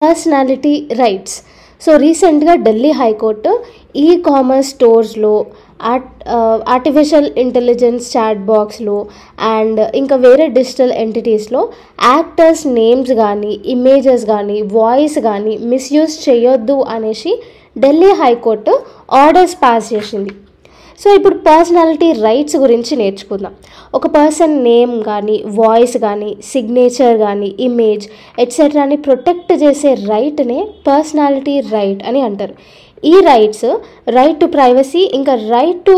Personality rights. So రీసెంట్గా Delhi high court commerce స్టోర్స్లో artificial intelligence chat బాక్స్లో అండ్ ఇంకా వేరే డిజిటల్ ఎంటిటీస్లో యాక్టర్స్ నేమ్స్ కానీ ఇమేజెస్ కానీ వాయిస్ కానీ మిస్యూజ్ చేయొద్దు అనేసి ఢిల్లీ హైకోర్టు ఆర్డర్స్ పాస్ చేసింది. సో ఇప్పుడు పర్సనాలిటీ రైట్స్ గురించి నేర్చుకుందాం. ఒక పర్సన్ నేమ్ కానీ వాయిస్ కానీ సిగ్నేచర్ కానీ ఇమేజ్ ఎట్సెట్రాని ప్రొటెక్ట్ చేసే రైట్నే పర్సనాలిటీ రైట్ అని అంటారు. ఈ రైట్స్ రైట్ టు ప్రైవసీ ఇంకా రైట్ టు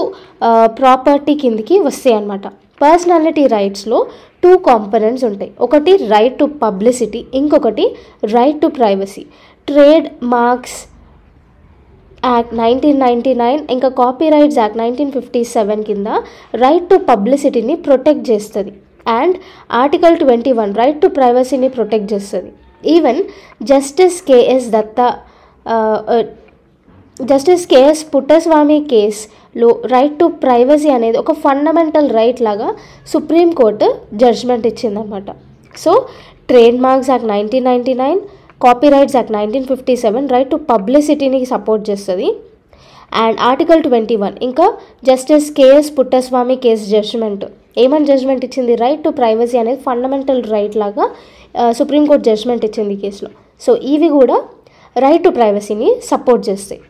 ప్రాపర్టీ కిందికి వస్తాయి అన్నమాట. పర్సనాలిటీ రైట్స్లో 2 కాంపనెంట్స్ ఉంటాయి. ఒకటి రైట్ టు పబ్లిసిటీ, ఇంకొకటి right to privacy. Trade marks act 1999 ఇంకా కాపీరైట్స్ యాక్ట్ 1957 కింద రైట్ టు పబ్లిసిటీని ప్రొటెక్ట్ చేస్తుంది అండ్ ఆర్టికల్ 21 రైట్ టు ప్రైవసీని ప్రొటెక్ట్ చేస్తుంది. ఈవెన్ జస్టిస్ కేఎస్ పుట్టస్వామి కేసులో రైట్ టు ప్రైవసీ అనేది ఒక ఫండమెంటల్ రైట్ లాగా సుప్రీంకోర్టు జడ్జ్మెంట్ ఇచ్చిందనమాట. So trade marks act 1999, copyrights act 1957 right to పబ్లిసిటీని సపోర్ట్ చేస్తుంది అండ్ ఆర్టికల్ 21 ఇంకా justice KS Puttaswamy case judgement ఏమని జడ్జ్మెంట్ ఇచ్చింది, రైట్ టు ప్రైవసీ అనేది ఫండమెంటల్ రైట్ లాగా సుప్రీంకోర్టు జడ్జ్మెంట్ ఇచ్చింది ఈ కేసులో. సో ఇవి కూడా రైట్ టు ప్రైవసీని సపోర్ట్ చేస్తాయి.